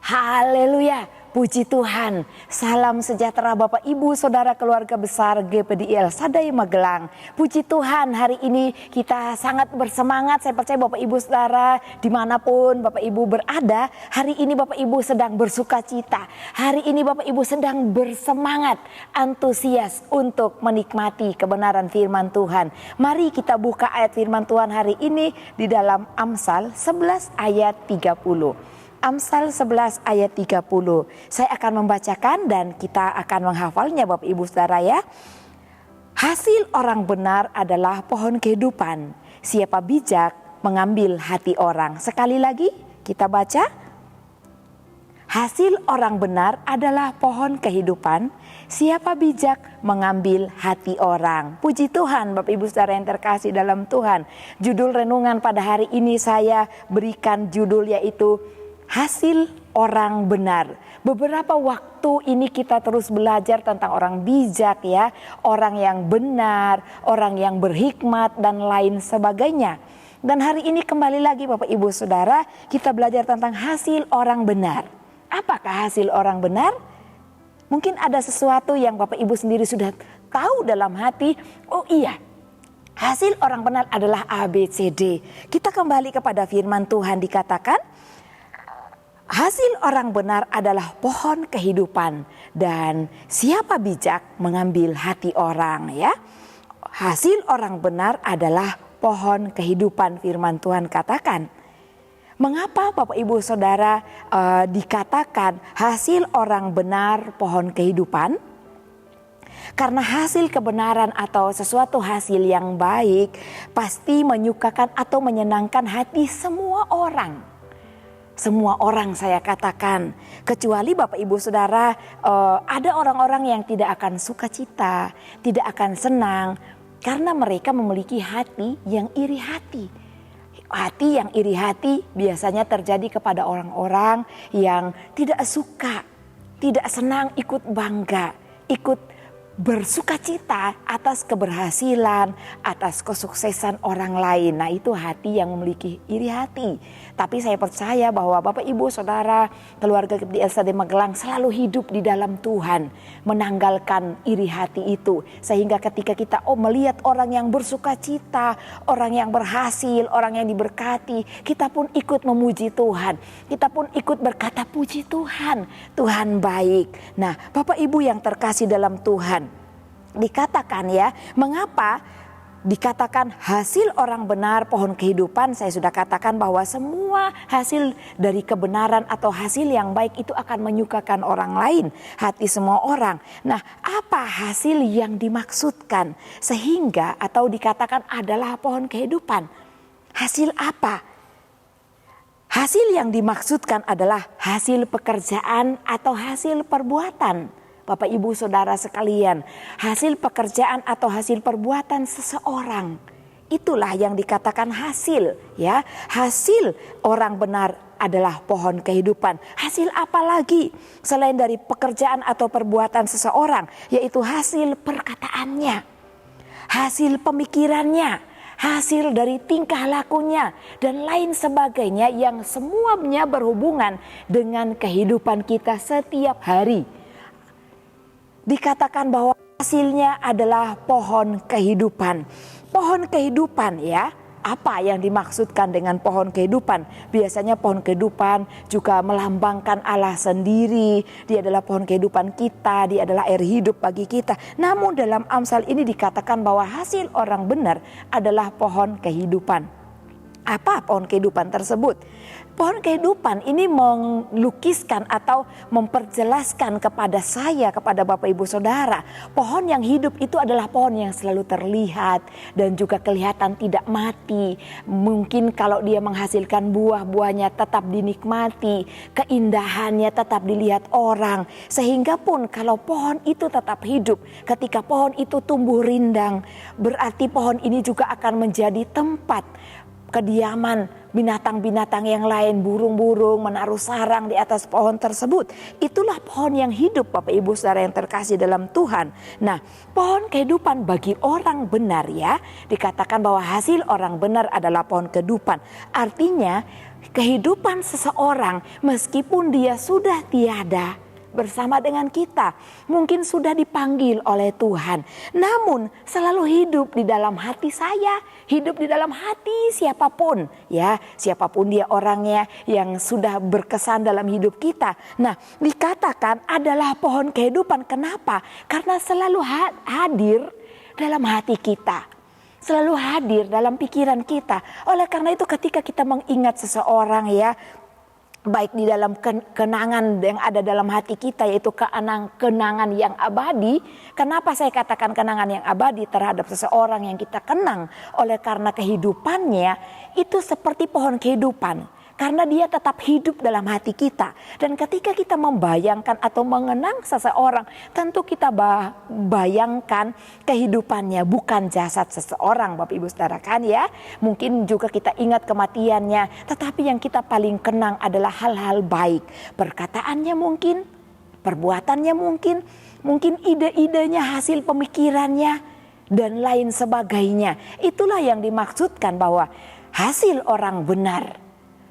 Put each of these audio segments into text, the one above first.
Haleluya, puji Tuhan. Salam sejahtera Bapak Ibu Saudara keluarga besar GPDI El Shaddai Magelang. Puji Tuhan, hari ini kita sangat bersemangat. Saya percaya Bapak Ibu Saudara dimanapun Bapak Ibu berada, hari ini Bapak Ibu sedang bersuka cita. Hari ini Bapak Ibu sedang bersemangat, antusias untuk menikmati kebenaran firman Tuhan. Mari kita buka ayat firman Tuhan hari ini di dalam Amsal 11 ayat 30. Amsal 11 ayat 30. Saya akan membacakan dan kita akan menghafalnya Bapak Ibu Saudara ya. Hasil orang benar adalah pohon kehidupan. Siapa bijak mengambil hati orang. Sekali lagi kita baca. Hasil orang benar adalah pohon kehidupan. Siapa bijak mengambil hati orang. Puji Tuhan Bapak Ibu Saudara yang terkasih dalam Tuhan. Judul renungan pada hari ini saya berikan judul yaitu hasil orang benar. Beberapa waktu ini kita terus belajar tentang orang bijak ya, orang yang benar, orang yang berhikmat dan lain sebagainya. Dan hari ini kembali lagi Bapak Ibu Saudara, kita belajar tentang hasil orang benar. Apakah hasil orang benar? Mungkin ada sesuatu yang Bapak Ibu sendiri sudah tahu dalam hati, oh iya, hasil orang benar adalah ABCD. Kita kembali kepada firman Tuhan, dikatakan hasil orang benar adalah pohon kehidupan dan siapa bijak mengambil hati orang ya. Hasil orang benar adalah pohon kehidupan, firman Tuhan katakan. Mengapa Bapak Ibu Saudara dikatakan hasil orang benar pohon kehidupan? Karena hasil kebenaran atau sesuatu hasil yang baik pasti menyukakan atau menyenangkan hati semua orang. Semua orang saya katakan, kecuali Bapak Ibu Saudara ada orang-orang yang tidak akan sukacita, tidak akan senang karena mereka memiliki hati yang iri hati. Hati yang iri hati biasanya terjadi kepada orang-orang yang tidak suka, tidak senang ikut bangga, ikut bersukacita atas keberhasilan, atas kesuksesan orang lain. Nah itu hati yang memiliki iri hati. Tapi saya percaya bahwa Bapak Ibu Saudara keluarga GPDI El Shaddai Magelang selalu hidup di dalam Tuhan, menanggalkan iri hati itu. Sehingga ketika kita melihat orang yang bersukacita, orang yang berhasil, orang yang diberkati, kita pun ikut memuji Tuhan. Kita pun ikut berkata puji Tuhan, Tuhan baik. Nah Bapak Ibu yang terkasih dalam Tuhan, dikatakan ya, mengapa dikatakan hasil orang benar pohon kehidupan? Saya sudah katakan bahwa semua hasil dari kebenaran atau hasil yang baik itu akan menyukakan orang lain, hati semua orang. Nah, apa hasil yang dimaksudkan sehingga atau dikatakan adalah pohon kehidupan? Hasil apa? Hasil yang dimaksudkan adalah hasil pekerjaan atau hasil perbuatan. Bapak Ibu Saudara sekalian, hasil pekerjaan atau hasil perbuatan seseorang, itulah yang dikatakan hasil ya. Hasil orang benar adalah pohon kehidupan. Hasil apa lagi selain dari pekerjaan atau perbuatan seseorang, yaitu hasil perkataannya, hasil pemikirannya, hasil dari tingkah lakunya dan lain sebagainya yang semuanya berhubungan dengan kehidupan kita setiap hari. Dikatakan bahwa hasilnya adalah pohon kehidupan. Pohon kehidupan ya, apa yang dimaksudkan dengan pohon kehidupan? Biasanya pohon kehidupan juga melambangkan Allah sendiri. Dia adalah pohon kehidupan kita, dia adalah air hidup bagi kita. Namun dalam Amsal ini dikatakan bahwa hasil orang benar adalah pohon kehidupan. Apa pohon kehidupan tersebut? Pohon kehidupan ini melukiskan atau memperjelaskan kepada saya, kepada Bapak Ibu Saudara, pohon yang hidup itu adalah pohon yang selalu terlihat dan juga kelihatan tidak mati. Mungkin kalau dia menghasilkan buah-buahnya tetap dinikmati, keindahannya tetap dilihat orang. Sehingga pun kalau pohon itu tetap hidup, ketika pohon itu tumbuh rindang, berarti pohon ini juga akan menjadi tempat kediaman binatang-binatang yang lain, burung-burung menaruh sarang di atas pohon tersebut. Itulah pohon yang hidup, Bapak Ibu Saudara yang terkasih dalam Tuhan. Nah, pohon kehidupan bagi orang benar, ya, dikatakan bahwa hasil orang benar adalah pohon kehidupan. Artinya kehidupan seseorang meskipun dia sudah tiada bersama dengan kita, mungkin sudah dipanggil oleh Tuhan, namun selalu hidup di dalam hati saya, hidup di dalam hati siapapun, ya, siapapun dia orangnya yang sudah berkesan dalam hidup kita. Nah, dikatakan adalah pohon kehidupan. Kenapa? Karena selalu hadir dalam hati kita, selalu hadir dalam pikiran kita. Oleh karena itu ketika kita mengingat seseorang, ya, baik di dalam kenangan yang ada dalam hati kita, yaitu kenangan yang abadi. Kenapa saya katakan kenangan yang abadi terhadap seseorang yang kita kenang? Oleh karena kehidupannya itu seperti pohon kehidupan. Karena dia tetap hidup dalam hati kita. Dan ketika kita membayangkan atau mengenang seseorang, tentu kita bayangkan kehidupannya, bukan jasad seseorang, Bapak Ibu Saudara, kan, ya. Mungkin juga kita ingat kematiannya, tetapi yang kita paling kenang adalah hal-hal baik. Perkataannya mungkin, perbuatannya mungkin ide-idenya, hasil pemikirannya, dan lain sebagainya. Itulah yang dimaksudkan bahwa hasil orang benar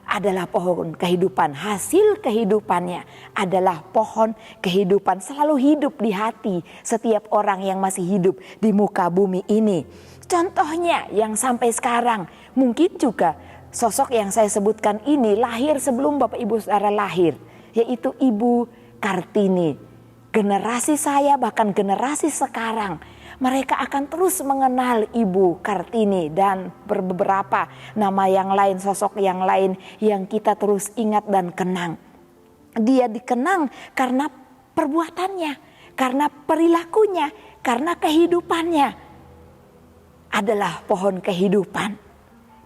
adalah pohon kehidupan. Hasil kehidupannya adalah pohon kehidupan, selalu hidup di hati setiap orang yang masih hidup di muka bumi ini. Contohnya yang sampai sekarang, mungkin juga sosok yang saya sebutkan ini lahir sebelum Bapak Ibu Saudara lahir, yaitu Ibu Kartini. Generasi saya, bahkan generasi sekarang, mereka akan terus mengenal Ibu Kartini dan beberapa nama yang lain, sosok yang lain yang kita terus ingat dan kenang. Dia dikenang karena perbuatannya, karena perilakunya, karena kehidupannya. Adalah pohon kehidupan,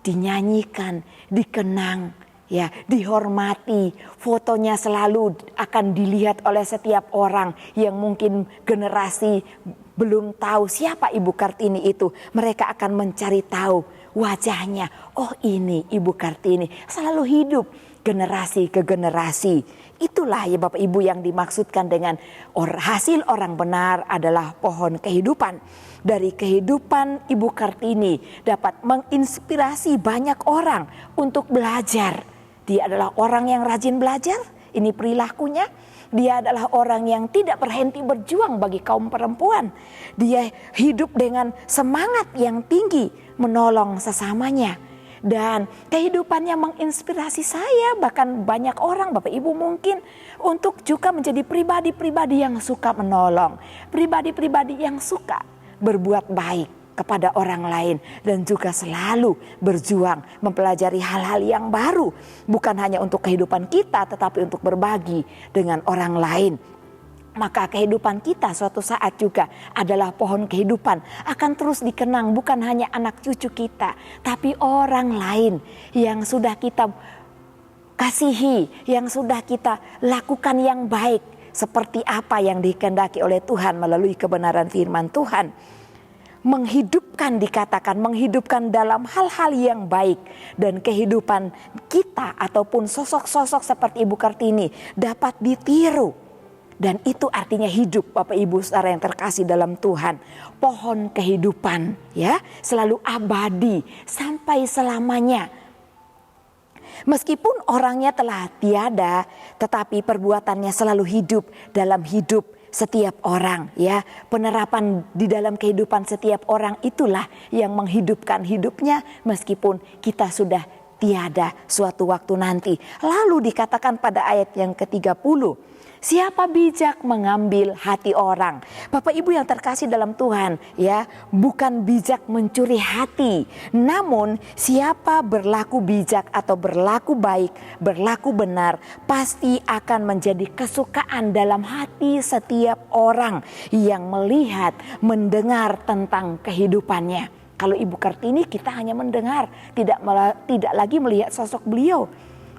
dinyanyikan, dikenang, ya, dihormati. Fotonya selalu akan dilihat oleh setiap orang yang mungkin generasi belum tahu siapa Ibu Kartini itu. Mereka akan mencari tahu wajahnya. Oh, ini Ibu Kartini. Selalu hidup generasi ke generasi. Itulah, ya, Bapak Ibu, yang dimaksudkan dengan hasil orang benar adalah pohon kehidupan. Dari kehidupan Ibu Kartini dapat menginspirasi banyak orang untuk belajar. Dia adalah orang yang rajin belajar, ini perilakunya. Dia adalah orang yang tidak berhenti berjuang bagi kaum perempuan. Dia hidup dengan semangat yang tinggi menolong sesamanya. Dan kehidupannya menginspirasi saya, bahkan banyak orang, Bapak Ibu, mungkin untuk juga menjadi pribadi-pribadi yang suka menolong. Pribadi-pribadi yang suka berbuat baik kepada orang lain dan juga selalu berjuang mempelajari hal-hal yang baru, bukan hanya untuk kehidupan kita tetapi untuk berbagi dengan orang lain. Maka kehidupan kita suatu saat juga adalah pohon kehidupan, akan terus dikenang bukan hanya anak cucu kita, tapi orang lain yang sudah kita kasihi, yang sudah kita lakukan yang baik, seperti apa yang dikehendaki oleh Tuhan melalui kebenaran firman Tuhan. Menghidupkan, dikatakan menghidupkan dalam hal-hal yang baik, dan kehidupan kita ataupun sosok-sosok seperti Ibu Kartini dapat ditiru, dan itu artinya hidup, Bapak Ibu Saudara yang terkasih dalam Tuhan. Pohon kehidupan, ya, selalu abadi sampai selamanya. Meskipun orangnya telah tiada, tetapi perbuatannya selalu hidup dalam hidup setiap orang, ya. Penerapan di dalam kehidupan setiap orang itulah yang menghidupkan hidupnya meskipun kita sudah tiada suatu waktu nanti. Lalu dikatakan pada ayat yang ke-30, siapa bijak mengambil hati orang. Bapak Ibu yang terkasih dalam Tuhan, ya, bukan bijak mencuri hati, namun siapa berlaku bijak atau berlaku baik, berlaku benar, pasti akan menjadi kesukaan dalam hati setiap orang yang melihat, mendengar tentang kehidupannya. Kalau Ibu Kartini kita hanya mendengar, tidak lagi melihat sosok beliau.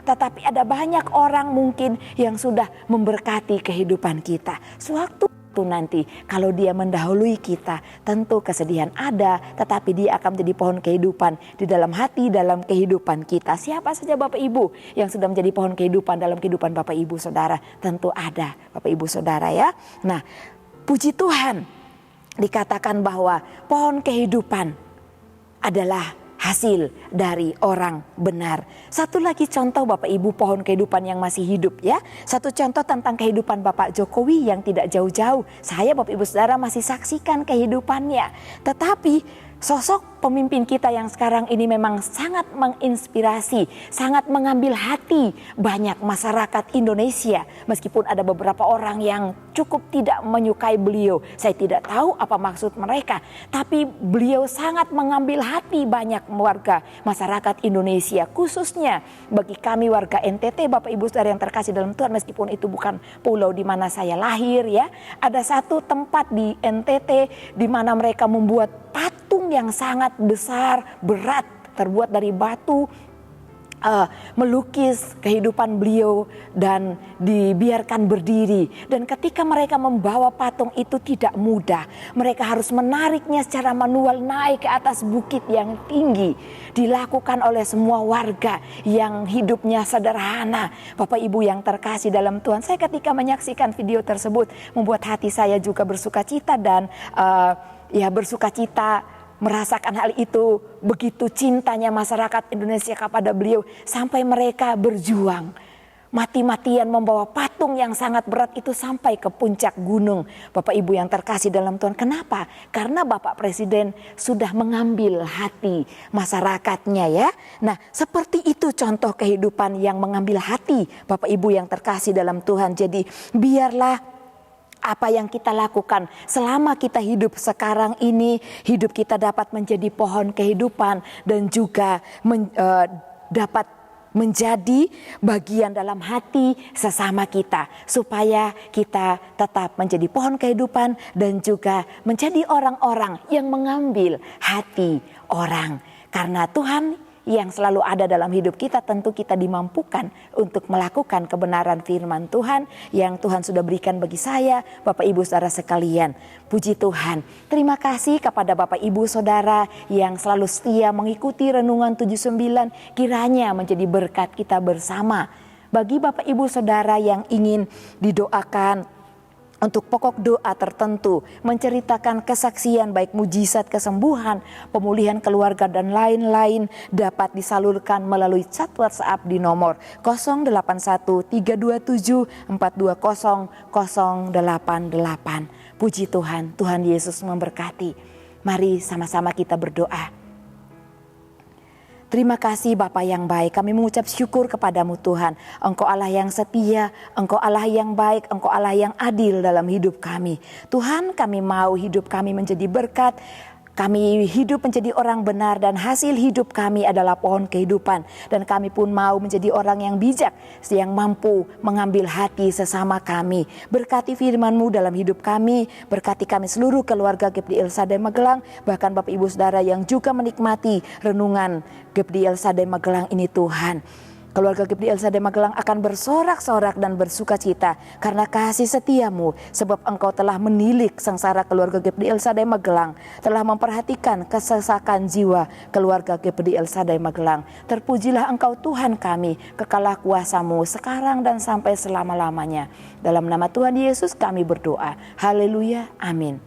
Tetapi ada banyak orang mungkin yang sudah memberkati kehidupan kita. Sewaktu waktu nanti kalau dia mendahului kita, tentu kesedihan ada, tetapi dia akan menjadi pohon kehidupan di dalam hati, dalam kehidupan kita. Siapa saja Bapak Ibu yang sudah menjadi pohon kehidupan dalam kehidupan Bapak Ibu Saudara? Tentu ada Bapak Ibu Saudara ya. Nah, puji Tuhan, dikatakan bahwa pohon kehidupan adalah hasil dari orang benar. Satu lagi contoh Bapak Ibu pohon kehidupan yang masih hidup ya. Satu contoh tentang kehidupan Bapak Jokowi yang tidak jauh-jauh. Saya Bapak Ibu Saudara masih saksikan kehidupannya. Tetapi sosok pemimpin kita yang sekarang ini memang sangat menginspirasi, sangat mengambil hati banyak masyarakat Indonesia. Meskipun ada beberapa orang yang cukup tidak menyukai beliau, saya tidak tahu apa maksud mereka. Tapi beliau sangat mengambil hati banyak warga masyarakat Indonesia, khususnya bagi kami warga NTT, Bapak Ibu Saudara yang terkasih dalam Tuhan, meskipun itu bukan pulau di mana saya lahir ya. Ada satu tempat di NTT di mana mereka membuat patung yang sangat besar, berat, terbuat dari batu, melukis kehidupan beliau dan dibiarkan berdiri. Dan ketika mereka membawa patung itu tidak mudah, mereka harus menariknya secara manual naik ke atas bukit yang tinggi. Dilakukan oleh semua warga yang hidupnya sederhana. Bapak Ibu yang terkasih dalam Tuhan, saya ketika menyaksikan video tersebut membuat hati saya juga bersuka cita dan bersuka cita merasakan hal itu, begitu cintanya masyarakat Indonesia kepada beliau sampai mereka berjuang mati-matian membawa patung yang sangat berat itu sampai ke puncak gunung. Bapak Ibu yang terkasih dalam Tuhan, kenapa? Karena Bapak Presiden sudah mengambil hati masyarakatnya ya. Nah, seperti itu contoh kehidupan yang mengambil hati Bapak Ibu yang terkasih dalam Tuhan. Jadi biarlah apa yang kita lakukan selama kita hidup sekarang ini, hidup kita dapat menjadi pohon kehidupan dan juga dapat menjadi bagian dalam hati sesama kita, supaya kita tetap menjadi pohon kehidupan dan juga menjadi orang-orang yang mengambil hati orang. Karena Tuhan yang selalu ada dalam hidup kita, tentu kita dimampukan untuk melakukan kebenaran firman Tuhan yang Tuhan sudah berikan bagi saya, Bapak Ibu Saudara sekalian. Puji Tuhan. Terima kasih kepada Bapak Ibu Saudara yang selalu setia mengikuti Renungan 79, kiranya menjadi berkat kita bersama. Bagi Bapak Ibu Saudara yang ingin didoakan untuk pokok doa tertentu, menceritakan kesaksian baik mujizat kesembuhan, pemulihan keluarga dan lain-lain, dapat disalurkan melalui chat WhatsApp di nomor 081327420088. Puji Tuhan, Tuhan Yesus memberkati. Mari sama-sama kita berdoa. Terima kasih Bapa yang baik, kami mengucap syukur kepadamu Tuhan. Engkau Allah yang setia, Engkau Allah yang baik, Engkau Allah yang adil dalam hidup kami. Tuhan, kami mau hidup kami menjadi berkat. Kami hidup menjadi orang benar dan hasil hidup kami adalah pohon kehidupan. Dan kami pun mau menjadi orang yang bijak, yang mampu mengambil hati sesama kami. Berkati firman-Mu dalam hidup kami, berkati kami seluruh keluarga GPD El Shaddai Magelang, bahkan Bapak Ibu Saudara yang juga menikmati renungan GPD El Shaddai Magelang ini Tuhan. Keluarga GPD El Shaddai Magelang akan bersorak-sorak dan bersuka cita karena kasih setiamu, sebab Engkau telah menilik sengsara keluarga GPD El Shaddai Magelang, telah memperhatikan kesesakan jiwa keluarga GPD El Shaddai Magelang. Terpujilah Engkau Tuhan kami, kekalah kuasa-Mu sekarang dan sampai selama-lamanya. Dalam nama Tuhan Yesus kami berdoa. Haleluya, amin.